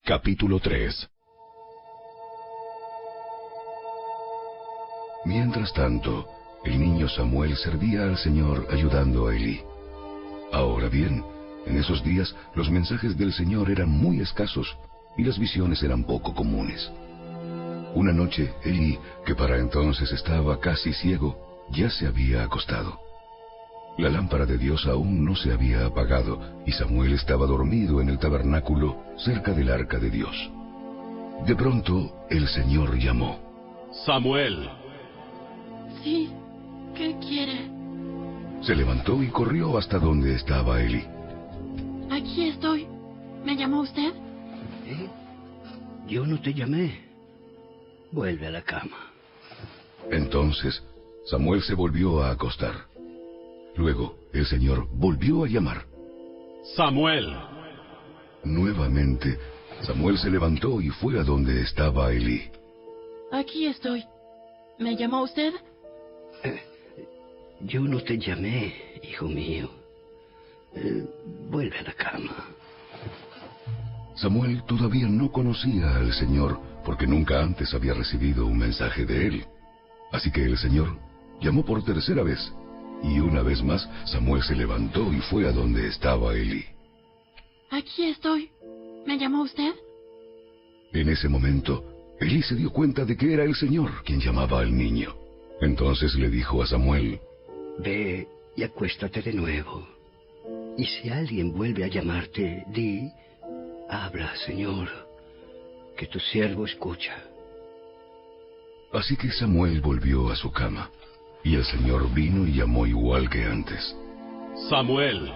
Capítulo 3. Mientras tanto, el niño Samuel servía al Señor ayudando a Elí. Ahora bien, en esos días los mensajes del Señor eran muy escasos y las visiones eran poco comunes. Una noche, Elí, que para entonces estaba casi ciego, ya se había acostado. La lámpara de Dios aún no se había apagado y Samuel estaba dormido en el tabernáculo cerca del arca de Dios. De pronto, el Señor llamó. Samuel. Sí, ¿qué quiere? Se levantó y corrió hasta donde estaba Elí. Aquí estoy. ¿Me llamó usted? Yo no te llamé. Vuelve a la cama. Entonces, Samuel se volvió a acostar. Luego, el Señor volvió a llamar. Samuel. Nuevamente, Samuel se levantó y fue a donde estaba Elí. Aquí estoy. ¿Me llamó usted? Yo no te llamé, hijo mío. Vuelve a la cama. Samuel todavía no conocía al Señor porque nunca antes había recibido un mensaje de él. Así que el Señor llamó por tercera vez. Y una vez más, Samuel se levantó y fue a donde estaba Elí. Aquí estoy. ¿Me llamó usted? En ese momento, Elí se dio cuenta de que era el Señor quien llamaba al niño. Entonces le dijo a Samuel: Ve y acuéstate de nuevo. Y si alguien vuelve a llamarte, di: habla, Señor, que tu siervo escucha. Así que Samuel volvió a su cama. Y el Señor vino y llamó igual que antes. Samuel.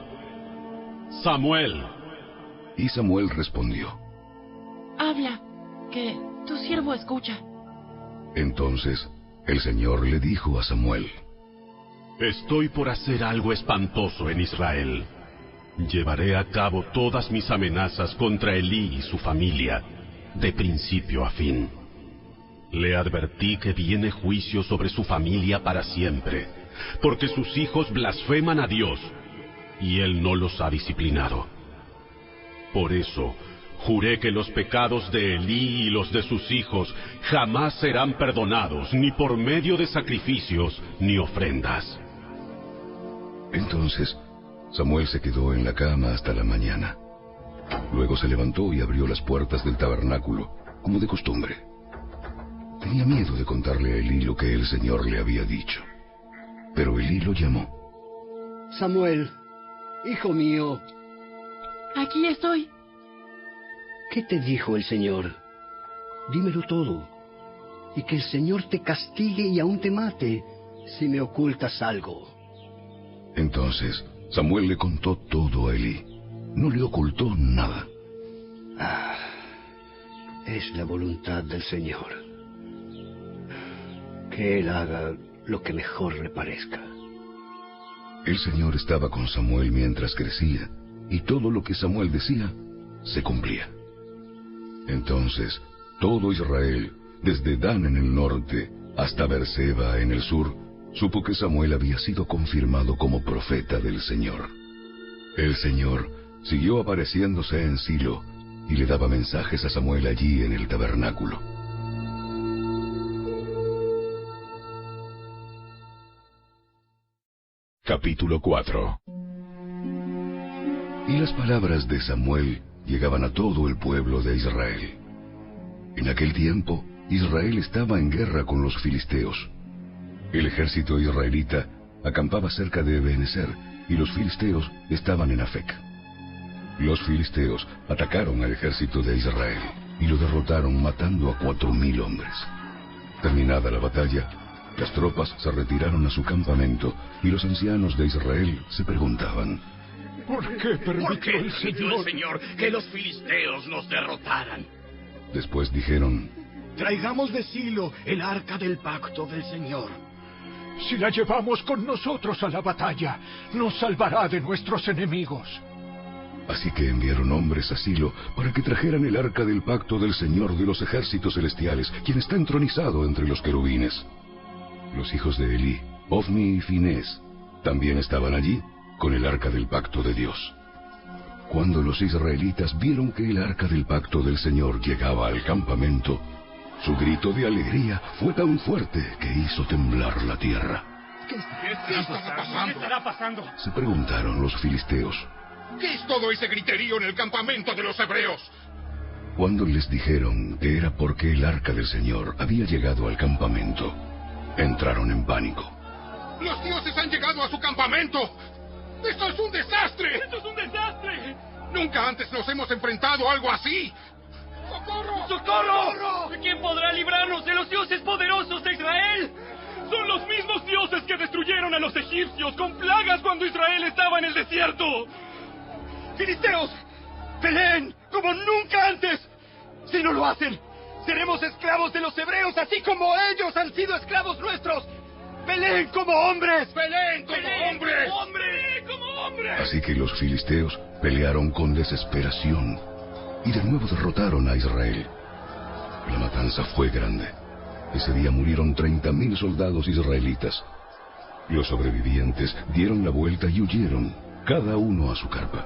Samuel. Y Samuel respondió: Habla, que tu siervo escucha. Entonces el Señor le dijo a Samuel: Estoy por hacer algo espantoso en Israel. Llevaré a cabo todas mis amenazas contra Elí y su familia, de principio a fin. Le advertí que viene juicio sobre su familia para siempre, porque sus hijos blasfeman a Dios, y él no los ha disciplinado. Por eso, juré que los pecados de Elí y los de sus hijos jamás serán perdonados, ni por medio de sacrificios ni ofrendas. Entonces, Samuel se quedó en la cama hasta la mañana. Luego se levantó y abrió las puertas del tabernáculo, como de costumbre. Tenía miedo de contarle a Elí lo que el Señor le había dicho. Pero Elí lo llamó. Samuel, hijo mío. Aquí estoy. ¿Qué te dijo el Señor? Dímelo todo. Y que el Señor te castigue y aún te mate si me ocultas algo. Entonces Samuel le contó todo a Elí. No le ocultó nada. Es la voluntad del Señor. Que Él haga lo que mejor le parezca. El Señor estaba con Samuel mientras crecía, y todo lo que Samuel decía se cumplía. Entonces, todo Israel, desde Dan en el norte hasta Beerseba en el sur, supo que Samuel había sido confirmado como profeta del Señor. El Señor siguió apareciéndose en Silo y le daba mensajes a Samuel allí en el tabernáculo. Capítulo 4. Y las palabras de Samuel llegaban a todo el pueblo de Israel. En aquel tiempo, Israel estaba en guerra con los filisteos. El ejército israelita acampaba cerca de Ebenezer y los filisteos estaban en Afec. Los filisteos atacaron al ejército de Israel y lo derrotaron matando a 4,000 hombres. Terminada la batalla, las tropas se retiraron a su campamento y los ancianos de Israel se preguntaban: ¿Por qué permitió el el Señor que los filisteos nos derrotaran? Después dijeron: Traigamos de Silo el arca del pacto del Señor. Si la llevamos con nosotros a la batalla, nos salvará de nuestros enemigos. Así que enviaron hombres a Silo para que trajeran el arca del pacto del Señor de los ejércitos celestiales, quien está entronizado entre los querubines. Los hijos de Elí, Ofni y Finés, también estaban allí con el arca del pacto de Dios. Cuando los israelitas vieron que el arca del pacto del Señor llegaba al campamento, su grito de alegría fue tan fuerte que hizo temblar la tierra. ¿Qué estará pasando? Se preguntaron los filisteos. ¿Qué es todo ese griterío en el campamento de los hebreos? Cuando les dijeron que era porque el arca del Señor había llegado al campamento, entraron en pánico. ¡Los dioses han llegado a su campamento! ¡Esto es un desastre! ¡Esto es un desastre! ¡Nunca antes nos hemos enfrentado a algo así! ¡Socorro! ¡Socorro! ¿Quién podrá librarnos de los dioses poderosos de Israel? Son los mismos dioses que destruyeron a los egipcios con plagas cuando Israel estaba en el desierto. ¡Filisteos! ¡Peleen como nunca antes! Si no lo hacen, seremos esclavos de los hebreos, así como ellos han sido esclavos nuestros. ¡Peleen como hombres! ¡Peleen como hombres! ¡Peleen como hombres! Así que los filisteos pelearon con desesperación y de nuevo derrotaron a Israel. La matanza fue grande. Ese día murieron 30,000 soldados israelitas. Los sobrevivientes dieron la vuelta y huyeron, cada uno a su carpa.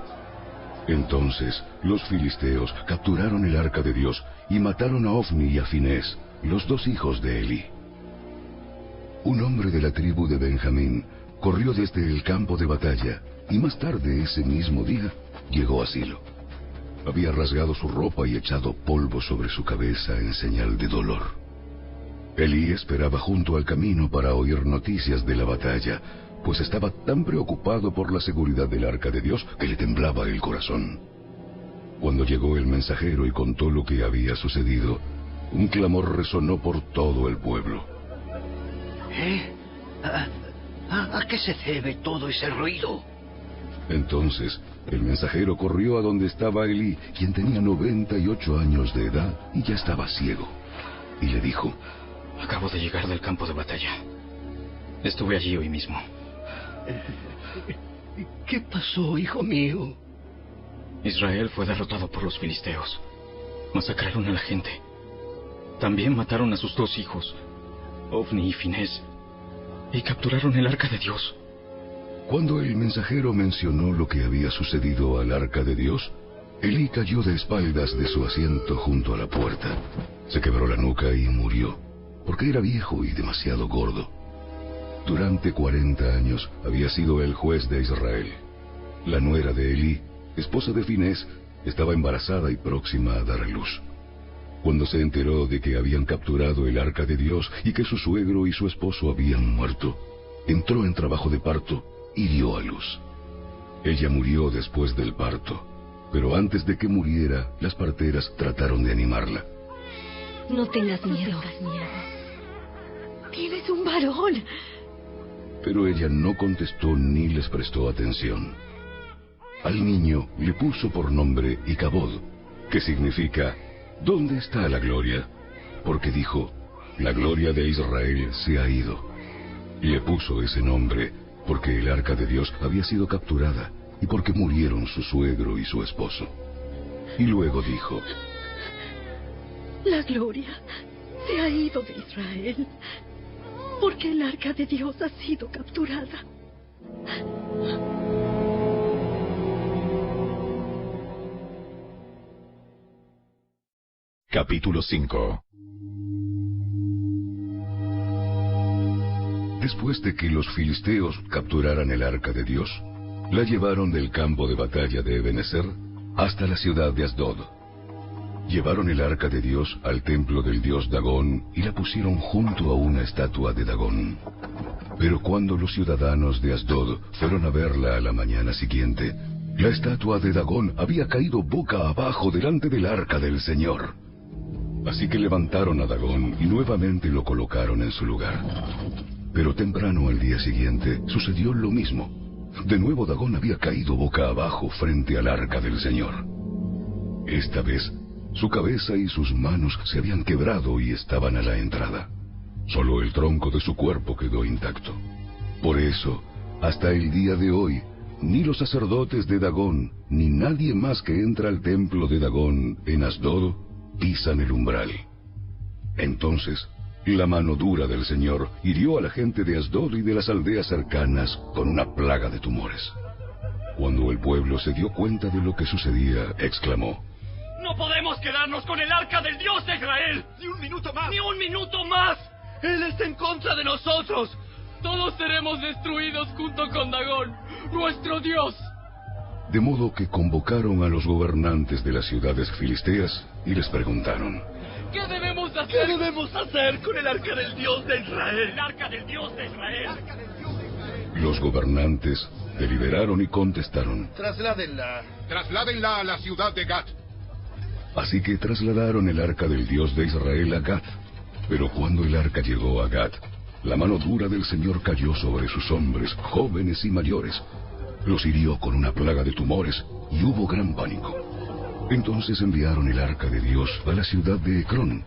Entonces los filisteos capturaron el arca de Dios y mataron a Ofni y a Finés, los 2 hijos de Elí. Un hombre de la tribu de Benjamín corrió desde el campo de batalla y más tarde ese mismo día llegó a Silo. Había rasgado su ropa y echado polvo sobre su cabeza en señal de dolor. Elí esperaba junto al camino para oír noticias de la batalla, pues estaba tan preocupado por la seguridad del arca de Dios que le temblaba el corazón. Cuando llegó el mensajero y contó lo que había sucedido, un clamor resonó por todo el pueblo. ¿A qué se debe todo ese ruido? Entonces el mensajero corrió a donde estaba Elí, quien tenía 98 años de edad y ya estaba ciego, y le dijo: Acabo de llegar del campo de batalla. Estuve allí hoy mismo. ¿Qué pasó, hijo mío? Israel fue derrotado por los filisteos. Masacraron a la gente. También mataron a sus 2 hijos, Ofni y Finés, y capturaron el arca de Dios. Cuando el mensajero mencionó lo que había sucedido al arca de Dios, Elí cayó de espaldas de su asiento junto a la puerta. Se quebró la nuca y murió, porque era viejo y demasiado gordo. Durante 40 años había sido el juez de Israel. La nuera de Elí, esposa de Finés, estaba embarazada y próxima a dar a luz. Cuando se enteró de que habían capturado el arca de Dios y que su suegro y su esposo habían muerto, entró en trabajo de parto y dio a luz. Ella murió después del parto, pero antes de que muriera, las parteras trataron de animarla. No tengas miedo. Tienes un varón. Pero ella no contestó ni les prestó atención. Al niño le puso por nombre Icabod, que significa ¿dónde está la gloria? Porque dijo: la gloria de Israel se ha ido. Le puso ese nombre porque el arca de Dios había sido capturada y porque murieron su suegro y su esposo. Y luego dijo: la gloria se ha ido de Israel, porque el arca de Dios ha sido capturada. Capítulo 5. Después de que los filisteos capturaran el arca de Dios, la llevaron del campo de batalla de Ebenezer hasta la ciudad de Asdod. Llevaron el arca de Dios al templo del dios Dagón y la pusieron junto a una estatua de Dagón. Pero cuando los ciudadanos de Asdod fueron a verla a la mañana siguiente, la estatua de Dagón había caído boca abajo delante del arca del Señor. Así que levantaron a Dagón y nuevamente lo colocaron en su lugar. Pero temprano al día siguiente sucedió lo mismo. De nuevo Dagón había caído boca abajo frente al arca del Señor. Esta vez, su cabeza y sus manos se habían quebrado y estaban a la entrada. Solo el tronco de su cuerpo quedó intacto. Por eso, hasta el día de hoy, ni los sacerdotes de Dagón, ni nadie más que entra al templo de Dagón en Asdod, pisan el umbral. Entonces, la mano dura del Señor hirió a la gente de Asdod y de las aldeas cercanas con una plaga de tumores. Cuando el pueblo se dio cuenta de lo que sucedía, exclamó: ¡No podemos quedarnos con el arca del Dios de Israel! ¡Ni un minuto más! ¡Ni un minuto más! ¡Él está en contra de nosotros! Todos seremos destruidos junto con Dagón, nuestro Dios. De modo que convocaron a los gobernantes de las ciudades filisteas y les preguntaron: ¿Qué debemos hacer? ¿Qué debemos hacer con el arca del Dios de Israel? ¡El arca del Dios de Israel! Los gobernantes deliberaron y contestaron: Trasládenla a la ciudad de Gat. Así que trasladaron el arca del Dios de Israel a Gat. Pero cuando el arca llegó a Gat, la mano dura del Señor cayó sobre sus hombres, jóvenes y mayores. Los hirió con una plaga de tumores y hubo gran pánico. Entonces enviaron el arca de Dios a la ciudad de Ecrón.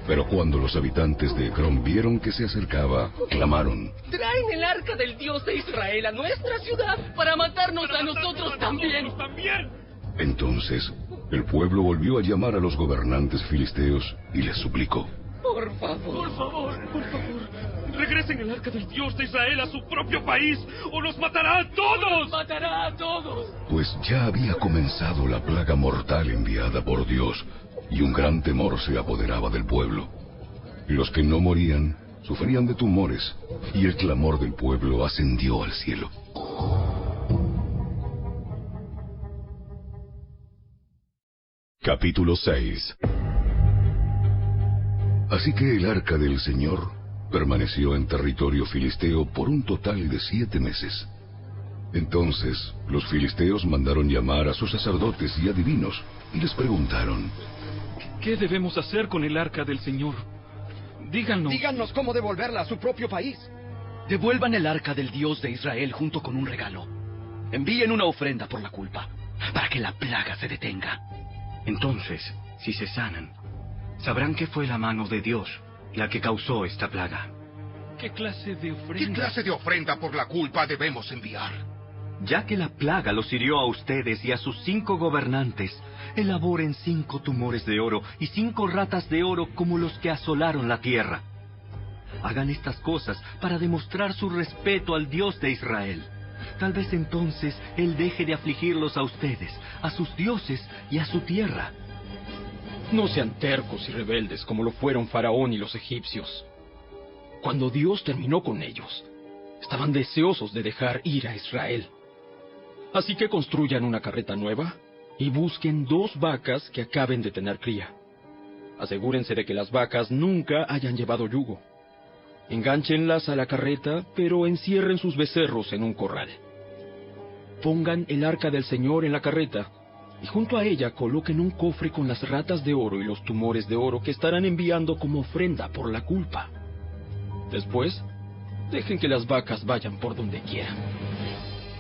Pero cuando los habitantes de Ecrón vieron que se acercaba, clamaron: Traen el arca del Dios de Israel a nuestra ciudad para matarnos a nosotros también. Entonces el pueblo volvió a llamar a los gobernantes filisteos y les suplicó: Por favor, regresen el arca del Dios de Israel a su propio país o nos matará a todos. ¡Nos matará a todos! Pues ya había comenzado la plaga mortal enviada por Dios, y un gran temor se apoderaba del pueblo. Los que no morían sufrían de tumores, y el clamor del pueblo ascendió al cielo. Capítulo 6. Así que el arca del Señor permaneció en territorio filisteo por un total de 7 meses. Entonces los filisteos mandaron llamar a sus sacerdotes y adivinos y les preguntaron: ¿Qué debemos hacer con el arca del Señor? Díganos cómo devolverla a su propio país. Devuelvan el arca del Dios de Israel junto con un regalo. Envíen una ofrenda por la culpa, para que la plaga se detenga. Entonces, si se sanan, sabrán que fue la mano de Dios la que causó esta plaga. ¿Qué clase de ofrenda? ¿Qué clase de ofrenda por la culpa debemos enviar? Ya que la plaga los hirió a ustedes y a sus 5 gobernantes, elaboren 5 tumores de oro y 5 ratas de oro como los que asolaron la tierra. Hagan estas cosas para demostrar su respeto al Dios de Israel. Tal vez entonces Él deje de afligirlos a ustedes, a sus dioses y a su tierra. No sean tercos y rebeldes como lo fueron Faraón y los egipcios. Cuando Dios terminó con ellos, estaban deseosos de dejar ir a Israel. Así que construyan una carreta nueva y busquen 2 vacas que acaben de tener cría. Asegúrense de que las vacas nunca hayan llevado yugo. Engánchenlas a la carreta, pero encierren sus becerros en un corral. Pongan el arca del Señor en la carreta y junto a ella coloquen un cofre con las ratas de oro y los tumores de oro que estarán enviando como ofrenda por la culpa. Después, dejen que las vacas vayan por donde quieran.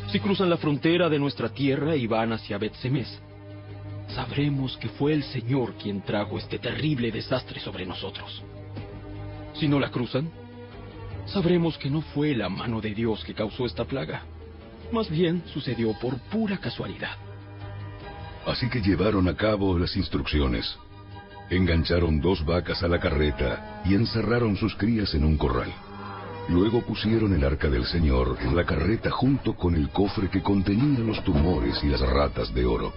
Si cruzan la frontera de nuestra tierra y van hacia Bet-Semes, sabremos que fue el Señor quien trajo este terrible desastre sobre nosotros. Si no la cruzan, sabremos que no fue la mano de Dios que causó esta plaga. Más bien sucedió por pura casualidad. Así que llevaron a cabo las instrucciones. Engancharon 2 vacas a la carreta y encerraron sus crías en un corral. Luego pusieron el arca del Señor en la carreta junto con el cofre que contenía los tumores y las ratas de oro.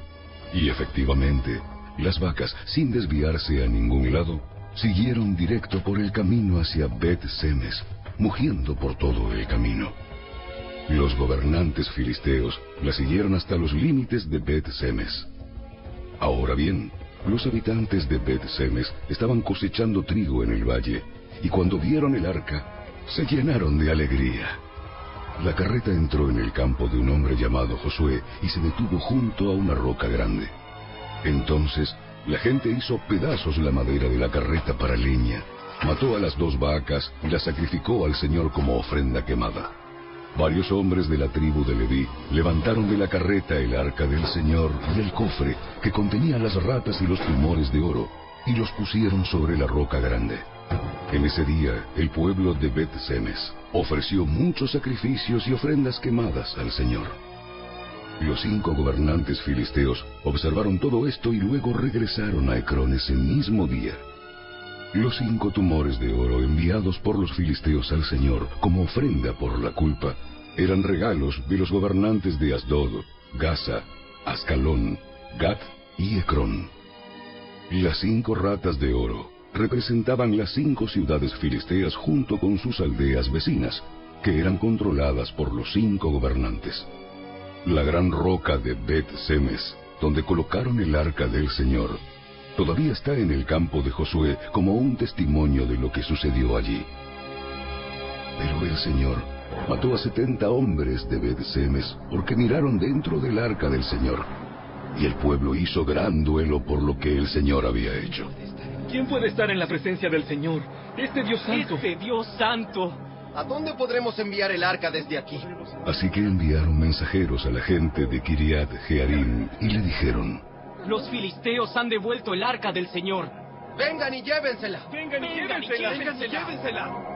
Y efectivamente, las vacas, sin desviarse a ningún lado, siguieron directo por el camino hacia Bet-Semes, mugiendo por todo el camino. Los gobernantes filisteos la siguieron hasta los límites de Bet-Semes. Ahora bien, los habitantes de Bet-Semes estaban cosechando trigo en el valle, y cuando vieron el arca, se llenaron de alegría. La carreta entró en el campo de un hombre llamado Josué y se detuvo junto a una roca grande. Entonces, la gente hizo pedazos la madera de la carreta para leña, mató a las 2 vacas y las sacrificó al Señor como ofrenda quemada. Varios hombres de la tribu de Leví levantaron de la carreta el arca del Señor y el cofre que contenía las ratas y los tumores de oro, y los pusieron sobre la roca grande. En ese día, el pueblo de Bet-Semes ofreció muchos sacrificios y ofrendas quemadas al Señor. Los 5 gobernantes filisteos observaron todo esto y luego regresaron a Ecrón ese mismo día. Los 5 tumores de oro enviados por los filisteos al Señor como ofrenda por la culpa eran regalos de los gobernantes de Asdod, Gaza, Ascalón, Gat y Ecrón. Las 5 ratas de oro representaban las 5 ciudades filisteas junto con sus aldeas vecinas, que eran controladas por los 5 gobernantes. La gran roca de Bet-Semes, donde colocaron el arca del Señor, todavía está en el campo de Josué como un testimonio de lo que sucedió allí. Pero el Señor mató a 70 hombres de Bet-Semes porque miraron dentro del arca del Señor, y el pueblo hizo gran duelo por lo que el Señor había hecho. ¿Quién puede estar en la presencia del Señor? ¡Este Dios santo! ¡Este Dios santo! ¿A dónde podremos enviar el arca desde aquí? Así que enviaron mensajeros a la gente de Kiriat Jearim y le dijeron: Los filisteos han devuelto el arca del Señor. ¡Vengan y llévensela! ¡Vengan y llévensela!